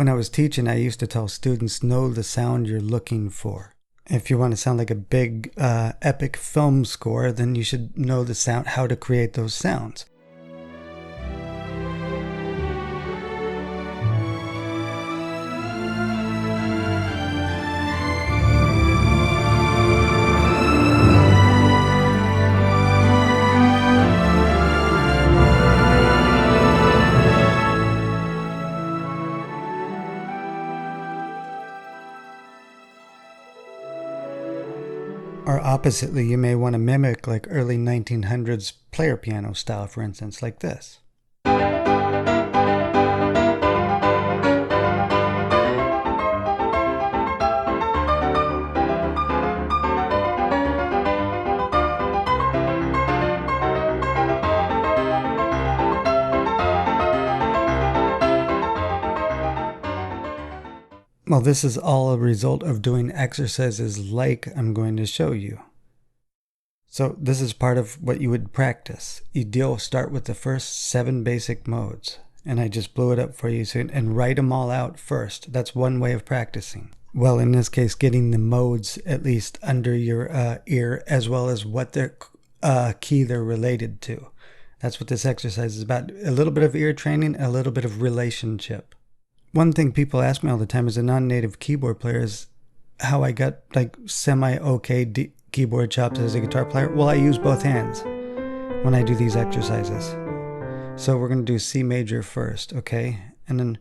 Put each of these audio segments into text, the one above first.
When I was teaching, I used to tell students, know the sound you're looking for. If you want to sound like a big, epic film score, then you should know the sound, how to create those sounds. Or oppositely, you may want to mimic like early 1900s player piano style, for instance, like this. Well, this is all a result of doing exercises like I'm going to show you. So this is part of what you would practice. You'll start with the first 7 basic modes. And I just blew it up for you and write them all out first. That's one way of practicing. Well, in this case, getting the modes at least under your ear, as well as what their key they're related to. That's what this exercise is about. A little bit of ear training, a little bit of relationship. One thing people ask me all the time as a non-native keyboard player is how I got like semi-okay keyboard chops as a guitar player. Well, I use both hands when I do these exercises. So we're going to do C major first, okay? And then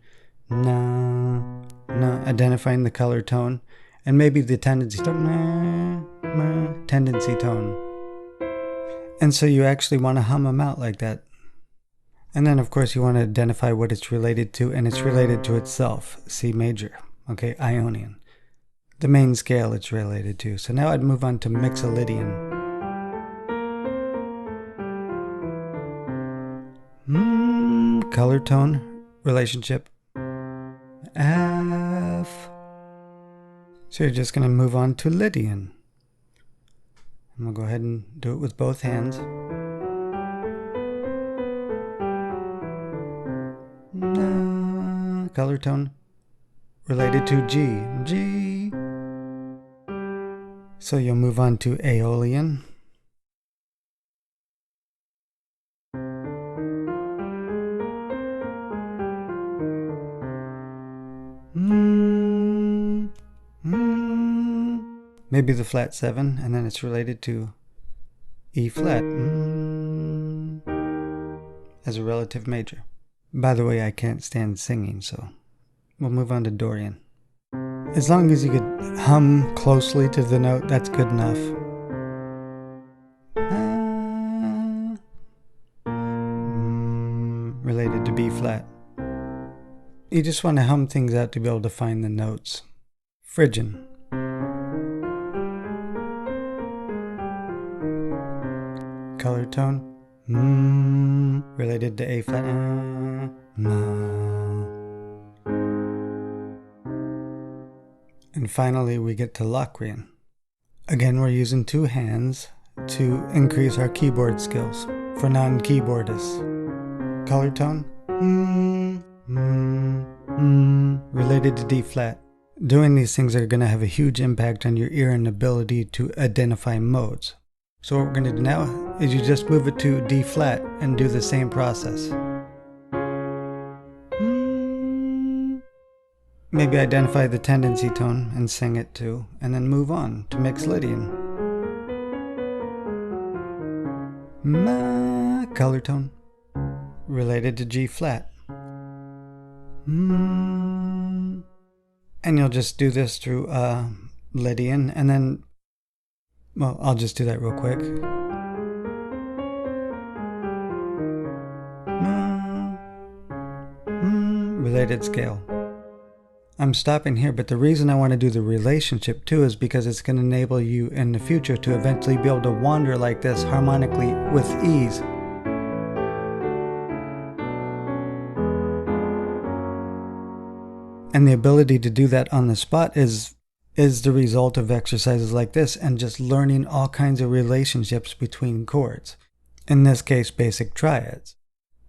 na, identifying the color tone, and maybe the tendency tone, tendency tone. And so you actually want to hum them out like that. And then, of course, you want to identify what it's related to, and it's related to itself, C major, okay, Ionian. The main scale it's related to. So now I'd move on to Mixolydian. Color tone, relationship, F. So you're just going to move on to Lydian. And we'll go ahead and do it with both hands. Color tone related to G. So you'll move on to Aeolian. Maybe the flat 7, and then it's related to E flat as a relative major. By the way, I can't stand singing, so we'll move on to Dorian. As long as you could hum closely to the note, that's good enough. Related to B flat. You just want to hum things out to be able to find the notes. Phrygian. Color tone. Related to A flat. And finally we get to Locrian. Again, we're using 2 hands to increase our keyboard skills for non-keyboardists. Color tone. Related to D flat. Doing these things are going to have a huge impact on your ear and ability to identify modes. So what we're going to do now is you just move it to D flat and do the same process. Maybe identify the tendency tone and sing it too, and then move on to Mixolydian. Color tone related to G flat. And you'll just do this through Lydian, and then, well, I'll just do that real quick. Related scale. I'm stopping here, but the reason I want to do the relationship too is because it's going to enable you in the future to eventually be able to wander like this harmonically with ease. And the ability to do that on the spot is the result of exercises like this and just learning all kinds of relationships between chords. In this case, basic triads.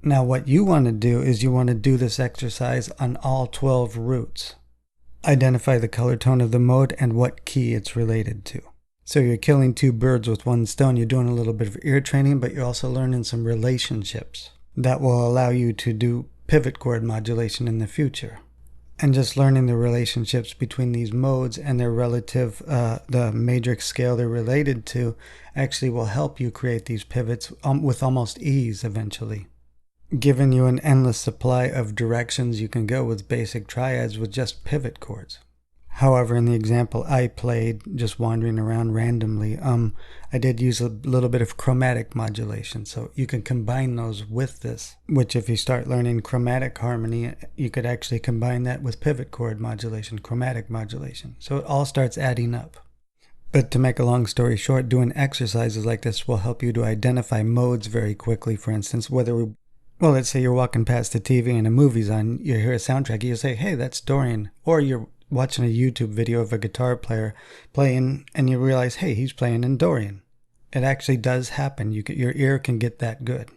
Now what you want to do is you want to do this exercise on all 12 roots. Identify the color tone of the mode and what key it's related to. So you're killing two birds with one stone. You're doing a little bit of ear training, but you're also learning some relationships that will allow you to do pivot chord modulation in the future. And just learning the relationships between these modes and their relative, the matrix scale they're related to, actually will help you create these pivots with almost ease eventually, giving you an endless supply of directions you can go with basic triads with just pivot chords. However, in the example I played, just wandering around randomly, I did use a little bit of chromatic modulation. So you can combine those with this, which if you start learning chromatic harmony, you could actually combine that with pivot chord modulation, chromatic modulation. So it all starts adding up. But to make a long story short, doing exercises like this will help you to identify modes very quickly. For instance, well, let's say you're walking past the TV and a movie's on, you hear a soundtrack, you say, hey, that's Dorian. Or you're watching a YouTube video of a guitar player playing and you realize, hey, he's playing in Dorian. It actually does happen. Your ear can get that good.